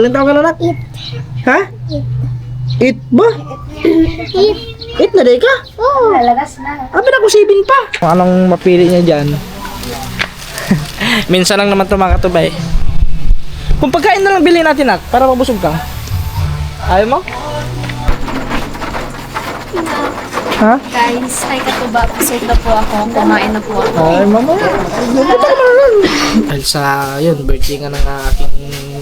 Ilan taon ka na, nak? It. Ha? It. It ba? It. It na day ka? Oo. Lalagas na. Abi na ko 7 pa. Kung anong mapili niya dyan. Minsan lang naman ito mga katubay. Kung pagkain na lang bilhin natin, nak, para mabusog ka. Ayaw mo? Ha? Guys, ay katuba. Pasok na po ako. Kumain na po ako. Ay, mamaya. Dahil sa, yun, birthday nga ng aking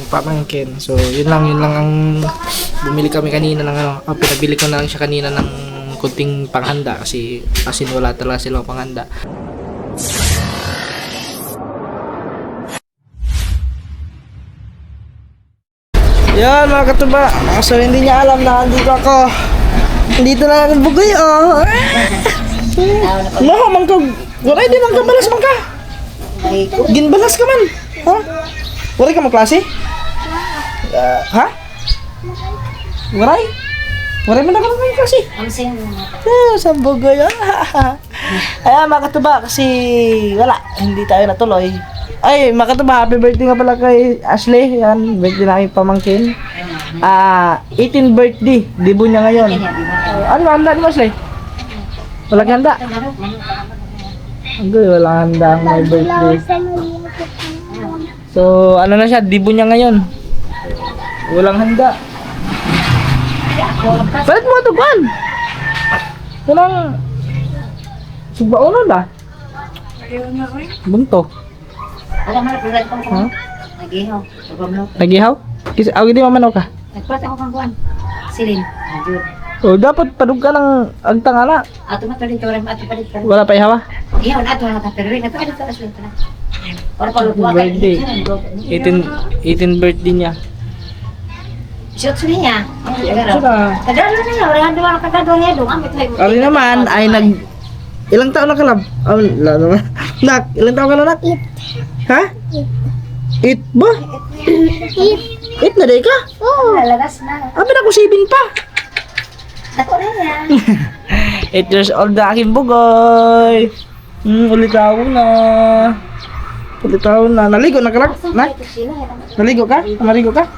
pamangkin. So, yun lang ang bumili kami kanina ng pinabili ko na lang siya kanina ng kunting panghanda kasi wala talaga silang panghanda. Yan mga katuba, so hindi niya alam na andito ako. Dito na ang bugoy, oh. No, mangkag. Wala din mangkag balas man ka. Ginbalas ka man. Ha? Wala ka magklase? Ha? Waray? Waray man ako ng klase. Sa bugoy, Ayan mga katuba, kasi wala, hindi tayo natuloy. Ay, mga katuba, happy birthday nga pala kay Ashley. Yan, birthday namin pamangkin. 18th birthday, debut niya ngayon. Ano ba handa ni Ashley? Walang handa? Hindi, walang handa ang my birthday. So, ano na siya, debut niya ngayon. Walang handa. Balit mo ito, Juan? Walang... Sugbaunan ba? Bunto. Alam mo na, pagkat ko Ha? Nagihaw. Nagihaw? Kasi awit di mamanaw ka? Nagplat ako kang kuhan. Silin. Ayun. O dapat padug ka ng agtangala. Ato matuloy to rin. Ato palit ka. Wala pa ihawa? Ihaw na ato na pero rin. Ato palit ka. Ato na. Para pa lutuwa ka. Birthday. 18 birthday niya. Shoot niya. Saka, Kadalo na niya. Wala nga doon kadalo niya doon. Amit tayo. kami naman ay ilang taon na kalab? Wala naman. Nak, ilang taon ka na, nak? It. Ha? It. 8 ba? It. 8 na day ka? Oo. Lalagas na. Abi na ko 7 pa. Ako na yan. 8 years old na aking bugoy. Ulitaw na. Ulitaw na. Naligo na ka, nak? Naligo ka? Naligo ka?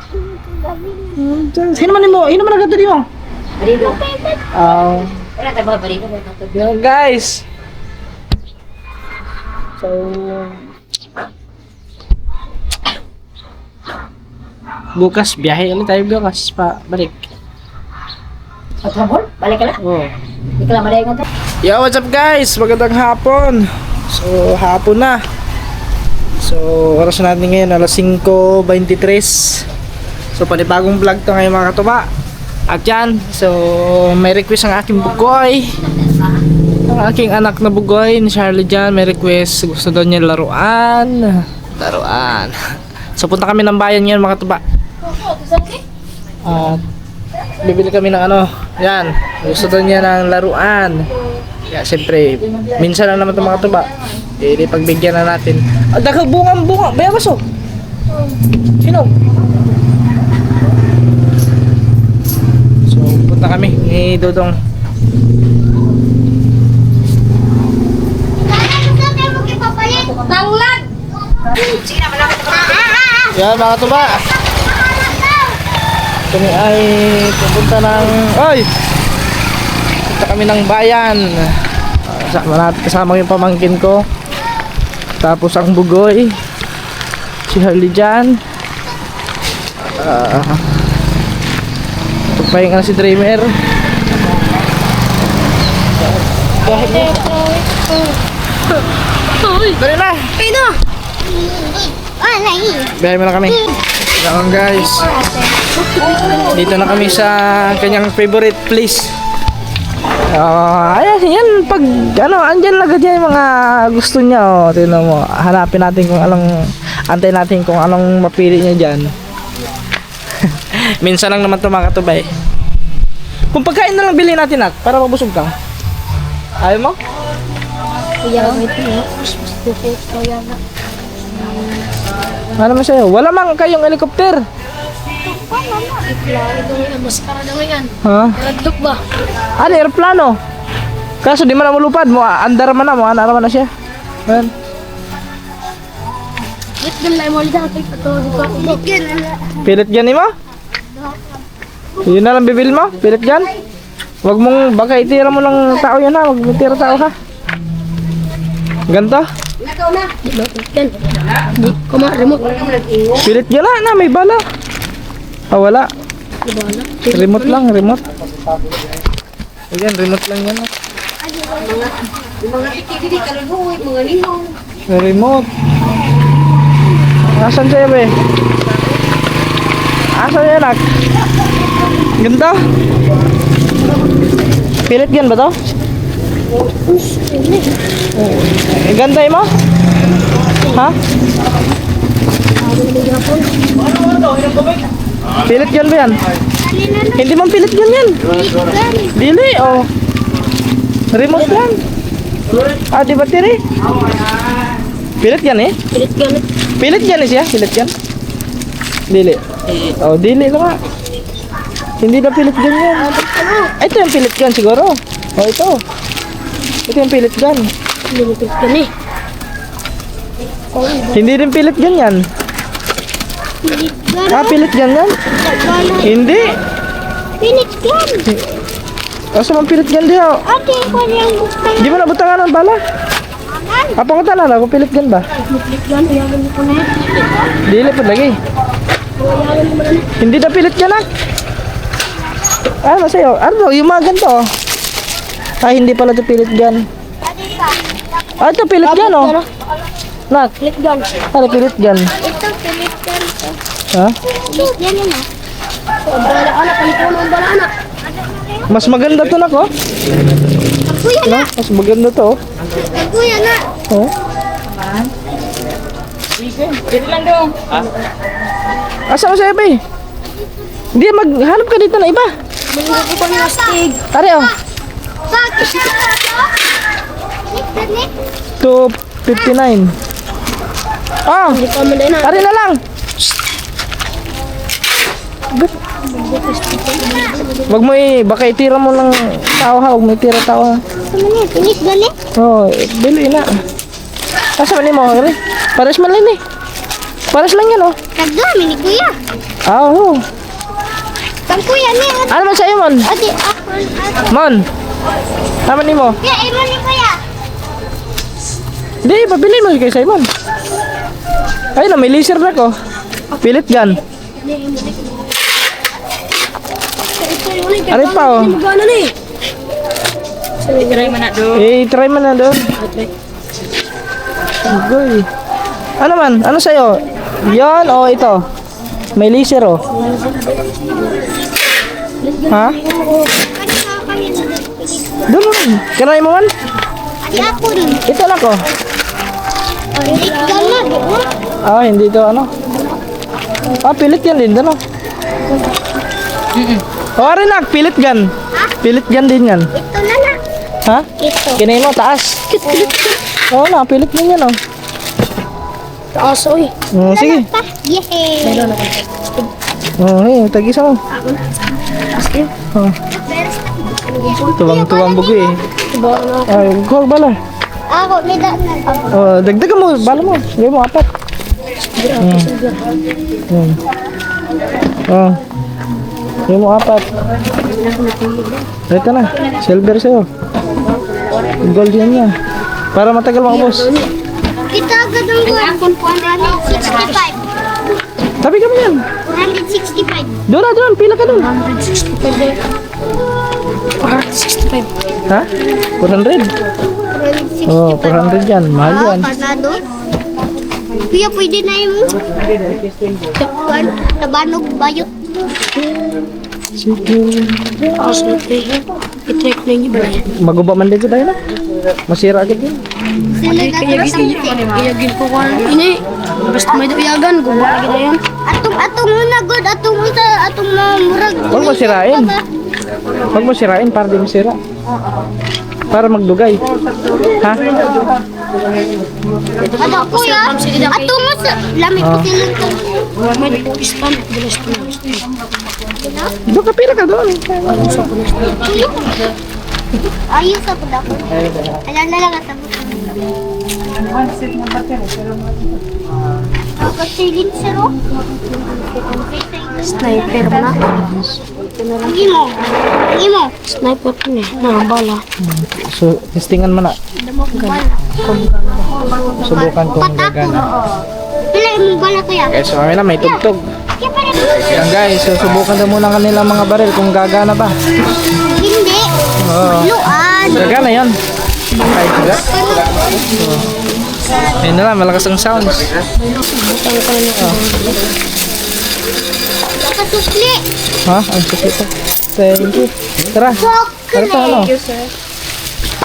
Sino man mo? Sino man nagkata di mo? Barido. Wala tayo mga barido. Yan guys. So bukas biyahe ulit tayo bukas pa balik. Patrabol? Balik ka lang. Oh. Hindi ka lang malayo nga tayo. Yo, what's up guys? Magandang hapon. So hapon na. So oras natin ngayon alas 5:23. So panibagong vlog to ngayon mga katuba. At yan, so may request ang aking bugoy. Ang aking anak na bugoy ni Charlie dyan, may request. Gusto daw niya laruan. Laruan. So punta kami ng bayan ngayon mga katuba. At bibili kami ng yan. Gusto daw niya ng laruan. Kaya siyempre, minsan lang naman ito mga katuba. Pagbigyan na natin. Bunga. Bayan kaso. Sino? Punta kami ni Dodong. Tanglad! Sige na, malapit ako. Yan mga tuba. Kami ay pupunta ng... Ay! Punta kami ng bayan. Kasama yung pamangkin ko. Tapos ang bugoy. Si Harley dyan. Pahinga na si Dreamer. Dali na! Pino! Biyahe mo na kami. Yan guys. Dito na kami sa kanyang favorite place. Ayan, yan pag andyan lang dyan yung mga gusto niya. Tingnan mo, hanapin natin kung antay natin kung anong mapili niya dyan. Minsan lang naman ito mga katubay. Kung pagkain na lang bilhin natin, nak, para mabusog ka. Ayaw mo? Ano mo sa'yo? Wala mang kayong helicopter. Maskara na yan. Ha? Radlok ba? Ano, aeroplano? Kaso di man na mulupad mo, andar man na mo, ana naman na siya. Ayan. Pilit yan mo? Yun na lang bibili mo? Pilit yan? Wag mong, baka itira mo ng tao yan ha. Wag mo itira tao ha. Ganto? Pilit yan na, may bala. Ah, wala. Remote lang, remote. Ayan, remote lang yan. Mga tiki-tiki, kaluluhoy, mga linong. Remote. Asan siya be? Asan siya nak? Ganito? Pilit yan ba to? Gantay mo? Ha? Pilit yan ba yan? Hindi man pilit yan. Dili, oh. Remote lang. Ah, di battery? Pilit yan eh? Pilit yan siya? Pilit yan? Dili. Oh, dili lang nga. Hindi na pilit gan yan. Ito yung pilit gan siguro. Oh, ito. Ito yung pilit gan. Hindi rin pilit gan yan. Ah, pilit gan yan? Hindi. Pilit yan. Asa man pilit gan diha? Ate, ko yung buktan. Di mo na butangan ng bala? Apa ko tanan ako pilit gan ba? Pilit yan, iyagan mo ko na. Dili pa lagi. Hindi na pilit gan ah. Ano sa'yo? Ano? Yung mga ganito oh. Ay, hindi pala ito pilit gan. Ah, ito pilit gan oh. Nak, Pilit yan. ano pilit gan? Ito, pilit yan. Ha? Pilit yan yun ah. Bala anak, panipuno ang bala anak. Mas maganda to nak oh. Kuya na, Mas maganda to oh. kuya na. Oh. Asa mo sa'yo ba eh? Hindi, maghanap ka dito na iba. Mangyay ko ng astig. Tari oh. Bakit siya na ito? Nick. 259. Oh, Hindi pa man na. tari na lang. Wag mo baka itira mo ng tao ha. Wag mo itira tao ha. Ano niya? Pilit gani? Oh, bili na. Asa man mo, Ari? Pares man lang eh. Pares lang yan oh. Kagami ni kuya. Ah, oh. Kang kuya niya. Ano man sa'yo, Mon? Ate, ako. Mon, tama ni mo. Kuya, imo ni kuya. Hindi, pabili mo kay Simon. Ay na, may laser na ko. Pilit gun. Ari pa oh. Magana ni. Try mo na doon. Agoy. Ano man? Ano sa'yo? Yan o ito? May laser oh. Ha? Doon mo man. Kanay mo man? Ate, ako rin. Ito lang ko. Pilit gani. Ah, hindi ito ano. Ah, pilit yan din. Ano? Oh, ari nak, pilit gun. Pilit gun din yan. Ito na na. Ha? Ito. Kinay mo, taas. Oo na, pilit din yan oh. Taas, oy. Sige. Pa. Yehey. Oh, hey, tagisa mo. Oh, tuwang-tuwang bugi eh. Ay, kuha bala. Ako, may daan na. Oh, dagdagan mo, bala mo. Gawin mo, apat. Oh. Gawin mo, apat. Ito na, silver sa'yo. Gold yan niya. Para matagal maubos. Kita agad ang buwan. 465. Tabi kami yan. 465. Doon na, doon. Pila ka doon. 465. Ha? 400? Oh, 400 yan. Mahal yan. Panado. Kuya, pwede na yung tabanog bayot. Sige. I-track na yung iba. Maguba man dito tayo na. Masira agad yun. Sila iyagin ko kung ini. Basta may iyagan, gumawa lagi na yan. Atong muna, God. Atong isa, atong murag. Huwag mo sirain. Huwag mo sirain para di masira. Para magdugay. Ha? Ano, kuya? Atong mo sa lamig ko silang ko. May ispan, bilas ko. Doon ka, pila ka doon. Ayos ako dako. Alam na lang at Kakasilin siya, no? Sniper na. Hindi mo. Hindi mo. Sniper ko na. Nakabala. So, testingan mo na. Subukan kung gagana. Pila yung bala kaya? Okay, so kami na, may tugtog. Kaya pala Yan guys, so subukan na muna kanilang mga baril kung gagana ba. hindi. Oo. Luan. Gagana yan. Ay, tiga. Ayun na lang, malakas ang sounds. Nakasusli. Ha? Ang sakit pa. Thank you. Tara. Tara pa, ano?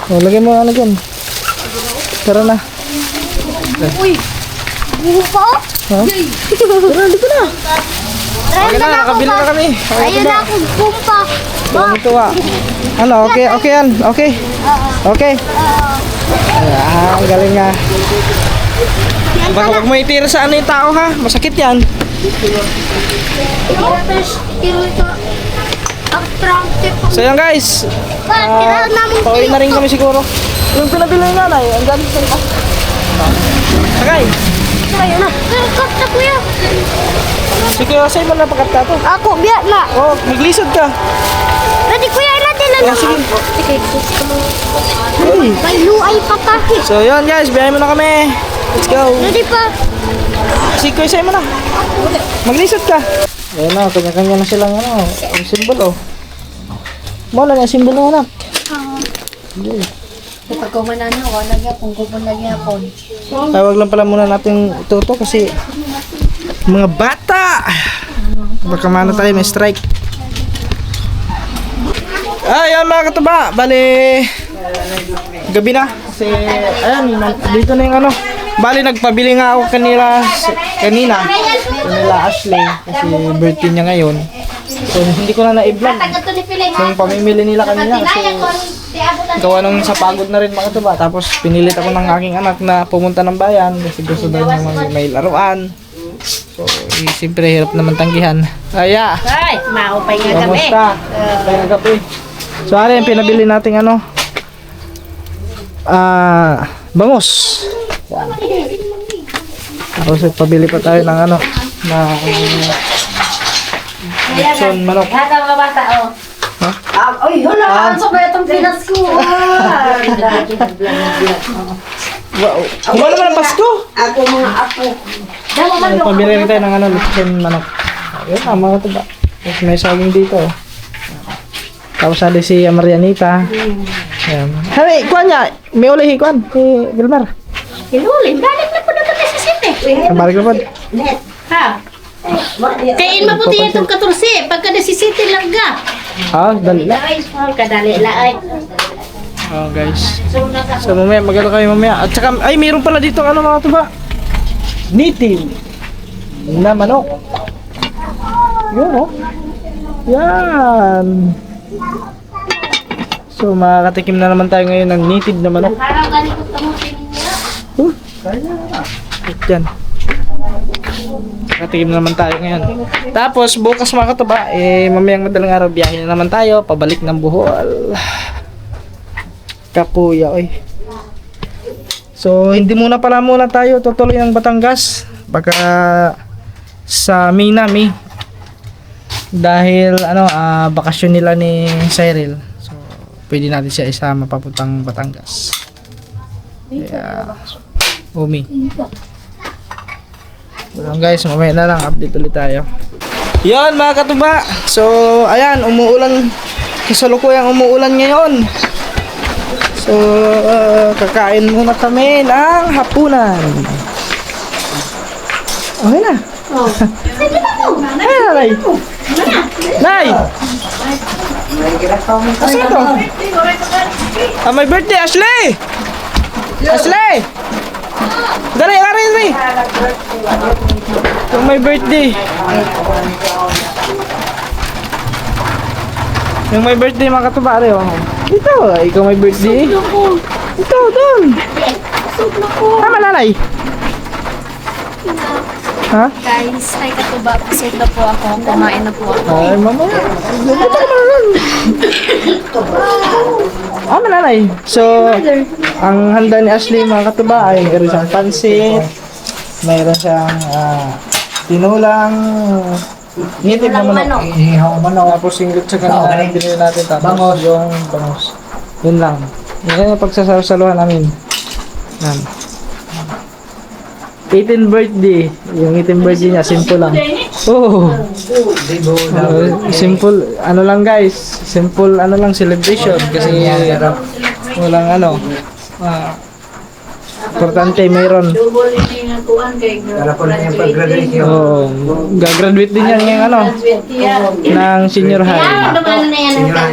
O, lagay mo ano dyan. Tara na. Buho pa, oh. Ha? Tara, dito na. Okay na, nakabili na kami. Okay Ayun na. na akong pumpa. Ito ah. Ano, okay, okay yan. Okay. Okay. Ah, ang galing nga. Baka huwag mo itira sa ano yung tao ha. Masakit yan. So yan guys. Pauwi na rin kami siguro. Yung pinabili ng nanay, ang galing sa ito. Sakay. Ayun na. Karkap na kuya. Sige, sa'yo mo na pakat ka to. Ako, biya na. Oh, maglisod ka. Ready kuya na din na. Oh, sige. Uy. May luay pa pa. So yun guys, biyahe mo na kami. Let's go. Ready pa. Sige, sa'yo mo na. Maglisod ka. Ayun na, kanya-kanya na silang ano, ang simbolo. Mo lang yung simbolo anak. Kapag kumanan ako, lagyan kung kupon lagyan ako. Tawag lang pala muna natin ito kasi mga bata. Baka mano tayo may strike. Ayan mga katuba, bali gabi na. Kasi ayan, dito na yung ano. Bali nagpabili nga ako kanina Ashley kasi birthday niya ngayon. So hindi ko na na-vlog nung pamimili nila kanina kasi gawa nung sa pagod na rin mga katuba. Tapos pinilit ako ng aking anak na pumunta ng bayan kasi gusto daw niya may laruan. So siyempre hirap naman tanggihan. Aya, Ay, maupay nga kami. kamusta? Kaya gabi. So ano yung pinabili nating ano? Bangus. Yan. Tapos pabili pa tayo ng ano na Lechon manok. Lahat ng mga bata, oh. Ha? Uy, hala, ang sobra itong pinas ko. Wow. Kumano naman ang Pasko? Ako mga apo. Damo man Ay, pabili rin tayo ng ano, lechon manok. Ayun na, mga tuba. Tapos may saging dito. Tapos sali si Marianita. Ayan. Hey, kuhan niya. May uli kuhan. Si Gilmar. Inulim, galing na po na kami sa city. Kamari ko po. Ha? Kain mabuti itong 14, pagka nasisiti lang ka. Dali na. Kadali laay. Oh, guys. So, mamaya, magano kayo mamaya. At saka, ay, mayroon pala dito ano mga tuba. Native na manok. Yun, oh. Yan. So, makakatikim na naman tayo ngayon ng native na manok. Parang ganito tamutin niya. At yan. Makatikim na naman tayo ngayon. Tapos, bukas mga katuba, mamayang madaling araw, biyahe na naman tayo. Pabalik ng Bohol. Kapuya, oy. So, hindi muna tayo tutuloy ng Batangas. Baka sa May. Dahil, bakasyon nila ni Cyril. So, pwede natin siya isama papuntang Batangas. Yeah. Umi. Well, guys, mamaya na lang. Update ulit tayo. Yon mga katuba. So, ayan, umuulan. Kasalukuyang umuulan ngayon. So, kakain muna kami ng hapunan. Okay na. Oh. Ay, nanay. Nay! Asa ito? My birthday, Ashley! Ashley! Dali, dali! Yung my birthday. Yung my birthday mga katubari, oh. Ito, ikaw may birthday. Ito, doon. Tama, nanay. Ha? Guys, ay katuba, pasok na po ako. Kumain na po ako. Ay, mama. Ito ka naman. Nanay. So, ang handa ni Ashley mga katuba ay isang pansit, Mayroon siyang tinulang nitib na manok. Ihaw manok. Tapos singlit sa kanila binili natin. Tapos yung bangos. Yun lang. Yan yung pagsasaluhan namin. Yan. 18th birthday. Yung 18th birthday niya, simple lang. Oh. Simple, ano lang guys. Simple, ano lang, celebration. Kasi walang ano. Importante, mayroon. Para po na yung pag-graduation. Oh, gagraduate din yan yung ano, ng senior high. Yan, naman na yan ang kan.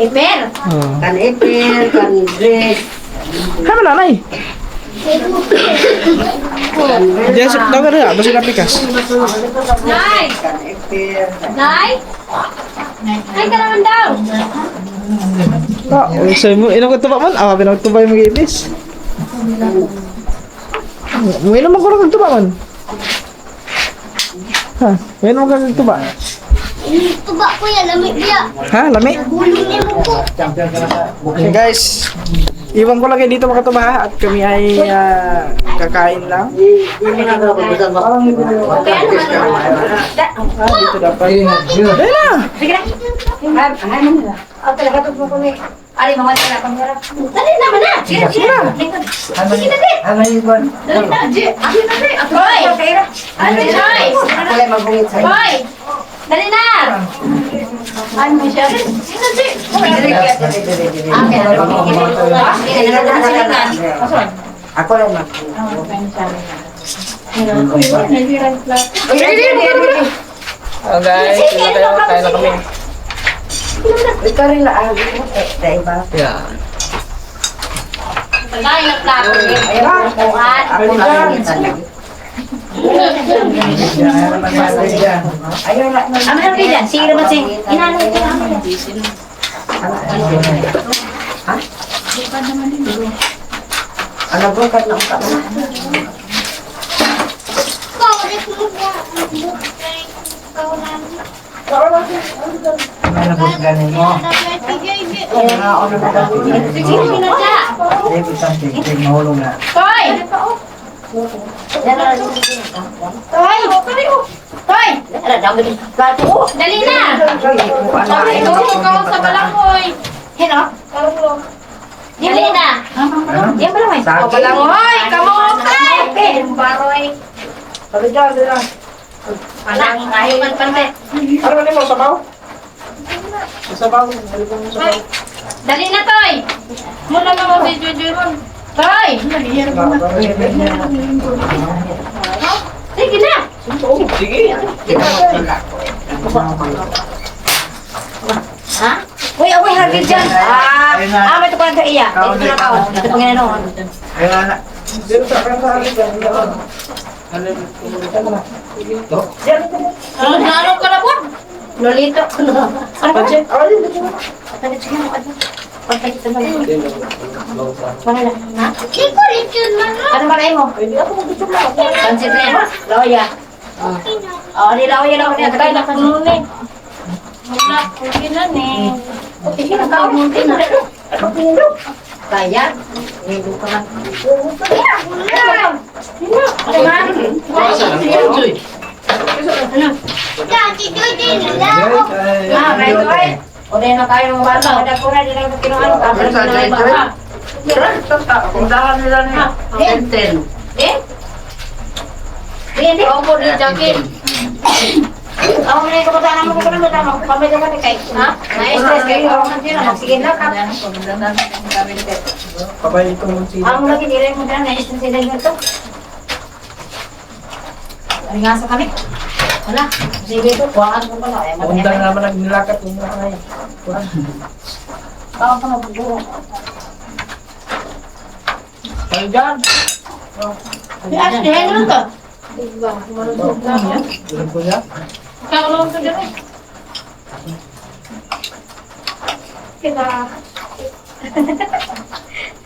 Eper. Oh. Kan ipil, kan dress. Hay mo nanay. Diyan sa daw ka rin, basta napikas. Nay! Kan ipil. Nay! Nay ka naman daw. Sa mo, inong tuba man, pinagtuba yung mag-ibis. May naman ko lang tuba man. Ha, may naman ka tuba. Tuba ko yan, lamig niya. Ha, lami? Bulong niya mo po. Okay guys, iwan ko lang kayo dito mga tuba ha, at kami ay kakain lang. Parang hindi na dito dapat. Dahil na! Dali naman na. Sige na. Sige na din. Dali na. Hoy! Ano Joyce? Hoy! Dali na. Ano mo siya? Sige na din. Ako lang mag. Guys, kain na kami. Ikaw rin lang. Iba. Yeah. Pagkain ng plato. Buhat. Ako lang. Ayun na. Ano na kayo dyan? Sige naman sige. Inanay ko naman yan. Ano po ka lang ka? Ano po ganin mo? Ano na daw? Sige, pinadya. David something. Mahulong na. Toy! Toy! Toy! Dali na! Sabi ko, ikaw sa balanghoy. Hello? Dali na! Yan balanghoy. O balanghoy! Kamukay! Baroy! Sabi dyan, dyan. Anak, kahit man pante. Ano ba mo, sabaw? Sabaw. Dali na, Toy! Muna mga video ron. Toy! Sige na! Sige. Ha? Uy, amoy hagid dyan. May tukulan ka iya. Ito na kao. Ito pang ginanoon. Ayun na. Dito sa kanila. Ano ka na po? Lolito. Ano ba? Ano ba kayo mo? Pansit na yan. Lawya. Oh, di lawya lang. Kaya na kanuni. Wala, hindi na ni. Sige na kao. Kaya? Hindi ka na. Kayo ay. O din na kayo ng bata. Kada ko na din ang kinuhan. Tapos na lang ba? Puntahan nila niya. Ten. Eh? Hindi. Opo, di jacket. Ako na yung kapatana mo ko na matama. Pamilya ka ni kay. Ha? Na-stress kayo. Ako na sila. Magsigin na ka. Papay ko mo sila. Ako lagi nila mo dyan. Na-stress sila yung ito. Aringasa kami. Wala. Sige ko. Buwangan mo pala. Undang naman nagnilakad. Baka ka magburo. Ay, dyan. Ashley, ano to? Alam ko niya. Kakulong ka dyan eh. Kita.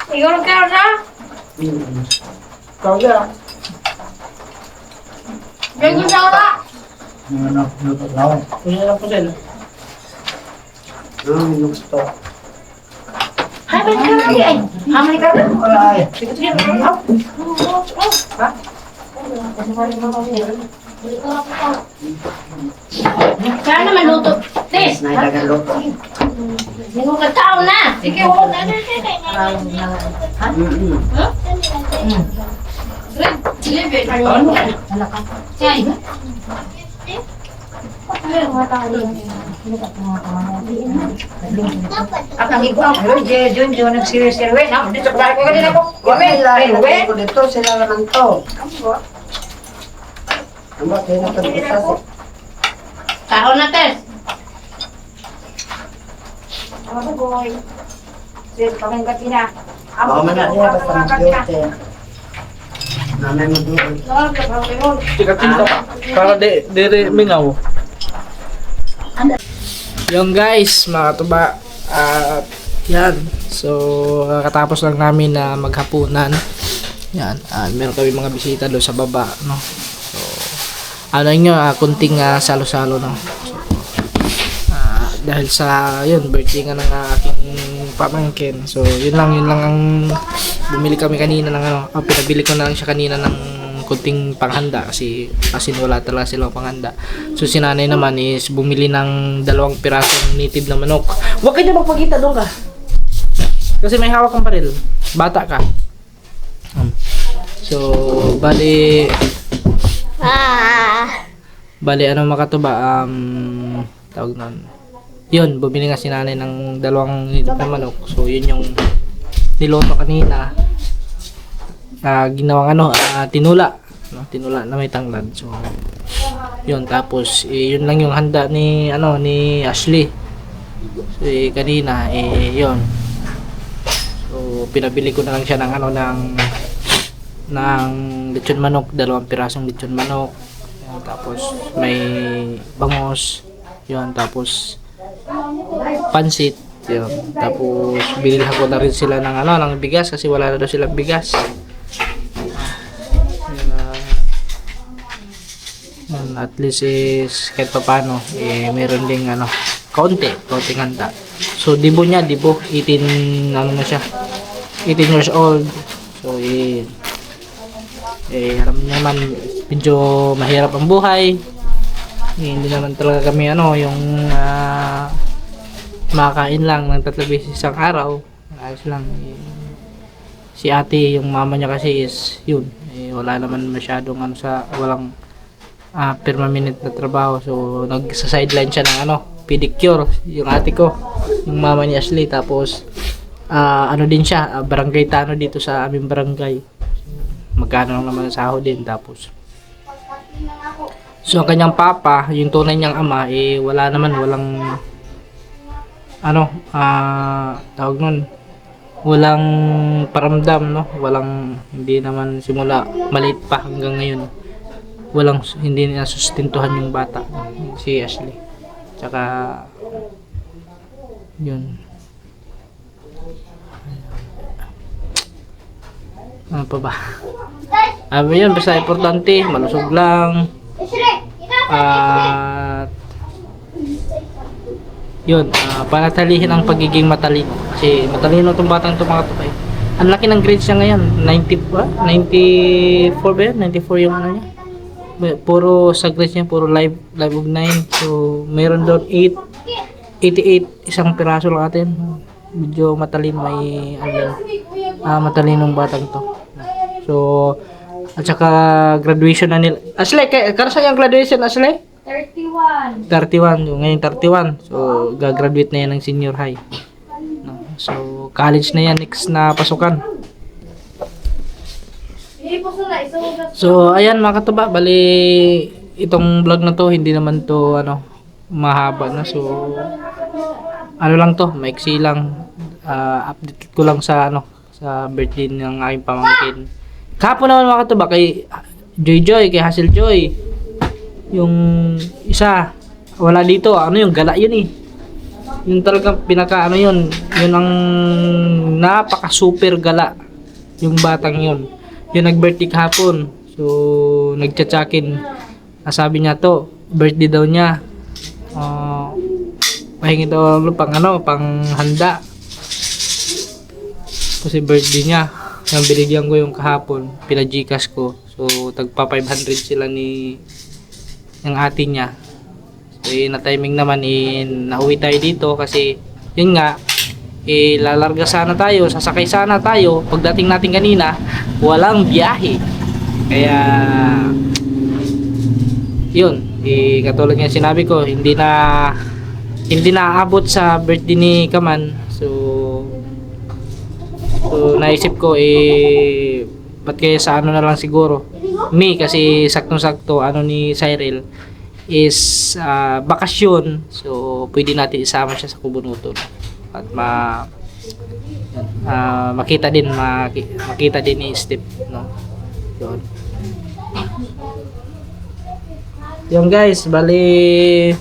Siguro ka na? Ikaw niya. Gaya ko sa ora. Ano, luto na. Kunya lang po sila. Gusto. Hamil ka na ay. Hamil ka na? Wala ay. Sige, sige. Ha? Kaya naman luto. Tis, hindi mo katao na. Sige, huwag na. Ang iguang, Jun, nagsiri-sirwe. Dito, balik ko kanina ko. Ko dito, sila naman to. Ang bakit na pag-isa sa Tao na, Tess. baka man na niya basta mag-yote. Nanay mo doon. Tikatin ka pa. Para di mingaw. Yung guys, mga tuba. At yan. So, katapos lang namin na maghapunan. Yan. Meron kami mga bisita doon sa baba. No? So, ano nyo, kunting salo-salo. No? So, dahil sa, yun, birthday nga ng aking pamangkin. So, yun lang ang bumili kami kanina ng pinabili ko na lang siya kanina ng kunting panghanda kasi wala talaga silang panghanda. So si nanay naman is bumili ng 2 pirasong native na manok. Huwag ka niya magpakita doon ka. Kasi may hawak kang baril. Bata ka. So bali ano makatuba tawag nun. Yun, bumili nga si nanay ng 2 native na manok. So yun yung niloto kanina. Ginawang tinula na may tanglad. So yun, tapos yun lang yung handa ni Ashley. So kanina yun. So pinabili ko na lang siya ng lechon manok, 2 pirasong lechon manok. Yun, tapos may bangos. Yun, tapos pansit. Yun. Tapos bilhan ko na rin sila ng bigas kasi wala na daw silang bigas. At least is kahit pa paano meron ding konting handa. So dibo 18 na siya, 18 years old. So alam niyo naman medyo mahirap ang buhay. Hindi naman talaga kami yung makain lang ng 3 beses isang araw. Ayos lang. Si ate, yung mama niya kasi is yun, wala naman masyadong walang permanent na trabaho. So nagsa-sideline siya ng pedicure, yung ate ko, yung mama ni Ashley. Tapos din siya, barangay tano dito sa aming barangay. Magkano lang naman ang sahod din. Tapos so ang kanyang papa, yung tunay niyang ama, walang tawag nun, walang paramdam, no? Hindi naman simula maliit pa hanggang ngayon. Hindi na sustentuhan yung bata, si Ashley. Tsaka yun. Ano pa ba? Yun, basta importante, malusog lang. At yun, panatalihin ang pagiging matalino. Kasi matalino itong batang ito, mga tupay. Ang laki ng grades niya ngayon. 94 ba yan? 94 yung niya. Puro sa grades niya, puro live of 9. So meron doon 88, isang piraso lang atin. Medyo matalino, may matalinong batang to. So at saka graduation na nila. Ashley, karasa yung graduation, Ashley? 31. Ngayon 31. So gagraduate na yan ng senior high. No? So college na yan next na pasukan. So ayan mga katuba, bali itong vlog na to hindi naman to mahaba na. So lang to, maiksi lang. Update ko lang sa sa birthday ng aking pamangkin. Kahapon naman mga katuba kay Joy, kay Hazel Joy. Yung isa wala dito, yung gala yun eh. Yung talagang pinaka yun ang napaka super gala yung batang yun. Yung nag-birthday kahapon. So nagchatsakin. Sabi niya to, birthday daw niya. Pahingi daw pang handa. Kasi birthday niya. yung binigyan ko yung kahapon, pina-Gcash ko. So, tagpa 500 sila ng ate niya. So, na timing naman, nauwi tayo dito kasi, yun nga, lalarga sana tayo, sasakay sana tayo. Pagdating natin kanina, walang biyahe. Kaya, yun, katulad nga sinabi ko, hindi na aabot sa birthday ni Kaman. So naisip ko ba't kaya sa ano na lang siguro kasi saktong-sakto ni Cyril is bakasyon, so pwede natin isama siya sa Kubunuton at makita din ni Steve, no? Yun guys, bali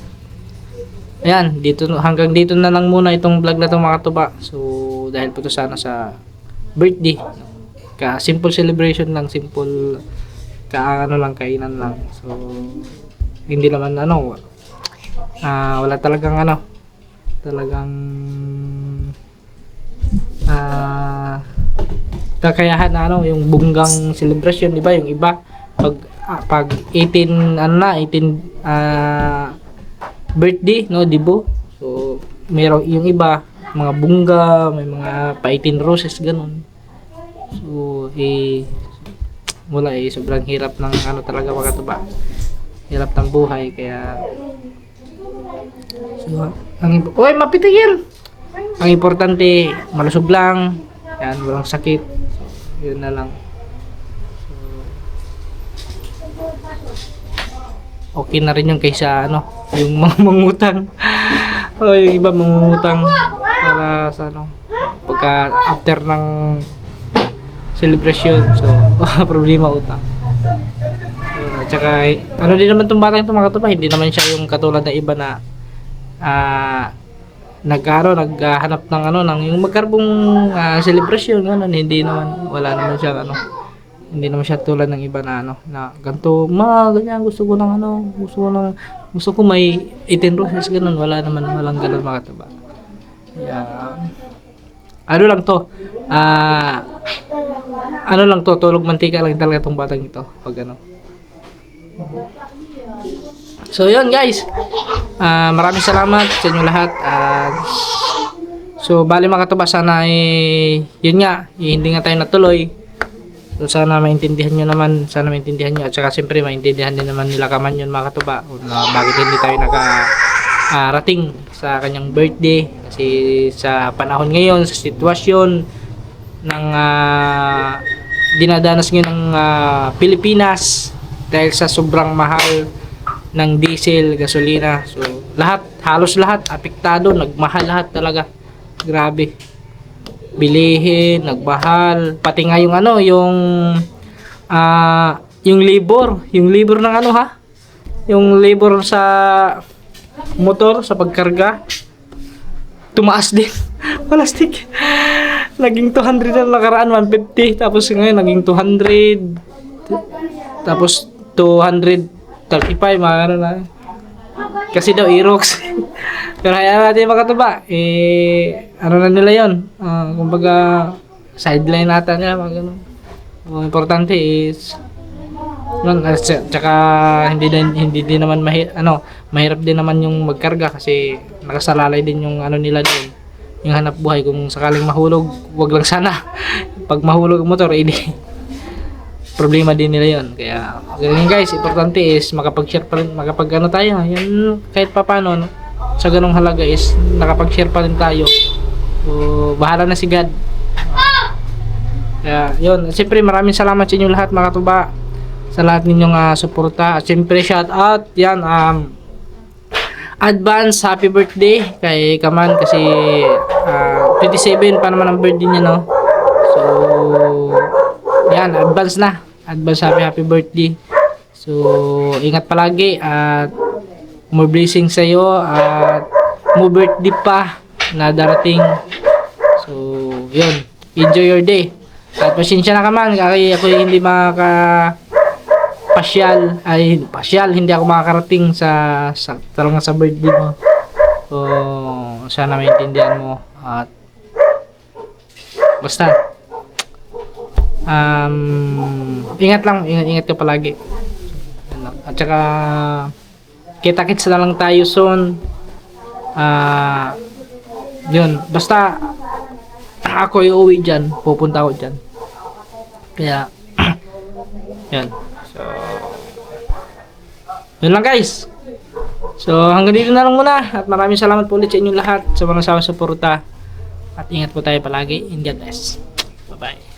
ayan, hanggang dito na lang muna itong vlog na itong mga katuba. So, dahil po ito sana sa birthday. Simple celebration lang, simple kainan lang. So, hindi naman wala talagang kakayahan na yung bunggang celebration, di ba? Yung iba, pag 18 birthday, no, dibo. So, meron yung iba, mga bungga, may mga pa-18 roses, ganun. So, wala sobrang hirap ng talaga mga katuba. Hirap ng buhay, kaya so, mapitigil! Ang importante, malusog lang, yan, walang sakit. Yun na lang. Okay na rin yung kaysa yung mga mangutang. Yung iba mangutang para sa pagka after ng celebration. So, problema utang. Tsaka din naman itong batang itong mga katuba, hindi naman siya yung katulad na iba na naghahanap ng yung magkarbong celebration, hindi naman, wala naman siya hindi naman siya tulad ng iba na ganito, ganyan, gusto ko may 18 roses, ganun, walang ganun mga katuba. Tulog mantika lang talaga itong batang ito pag So yun guys, maraming salamat sa inyo lahat. So bali mga katuba, sana yun nga, hindi nga tayo natuloy. So sana maintindihan nyo naman, at saka siyempre maintindihan din naman nila Kaman yun mga katuba, na bakit hindi tayo rating sa kanyang birthday. Kasi sa panahon ngayon, sa sitwasyon ng dinadanas ngayon ng Pilipinas, dahil sa sobrang mahal ng diesel, gasolina, so halos lahat apektado, nagmahal lahat talaga, grabe. Bilihin, nagmahal, pati nga yung yung labor ng yung labor sa motor, sa pagkarga, tumaas din. Plastic, naging 200 na nakaraan, 150, tapos ngayon naging 200, tapos 235, mga na kasi daw Aerox. Pero hayaan natin mga katuba, na nila yun, kumbaga sideline nata nila, mga ganun. Importante is tsaka hindi din naman mahirap din naman yung magkarga, kasi nakasalalay din yung nila doon, yung hanap buhay. Kung sakaling mahulog, wag lang sana. Pag mahulog ang motor, problema din nila yun. Kaya ganyan guys, importante is makapag-share pa rin, tayo yan, kahit papano sa ganong halaga is nakapag-share pa rin tayo. So, bahala na si God. Kaya yun, siyempre maraming salamat sa inyo lahat mga katuba, sa lahat ninyong suporta. At siyempre shout out yan, advance happy birthday kay Kaman, kasi 27 pa naman ang birthday niya, no? So yan, advance happy birthday. So ingat palagi at more blessings sa iyo at more birthday pa na darating. So yun, enjoy your day. At pasensya na Kaman, kasi ako hindi hindi ako makakarating sa talagang sa birthday mo. So sana maintindihan mo, at basta ingat lang, ingat ka palagi. At saka kita-kits na lang tayo soon. Yun, basta ako iuwi dyan, pupunta ako dyan. Kaya yun. So yun lang guys. So hanggang dito na lang muna. At maraming salamat po ulit sa inyong lahat sa mga sama suporta. At ingat po tayo palagi. And God bless. Bye bye.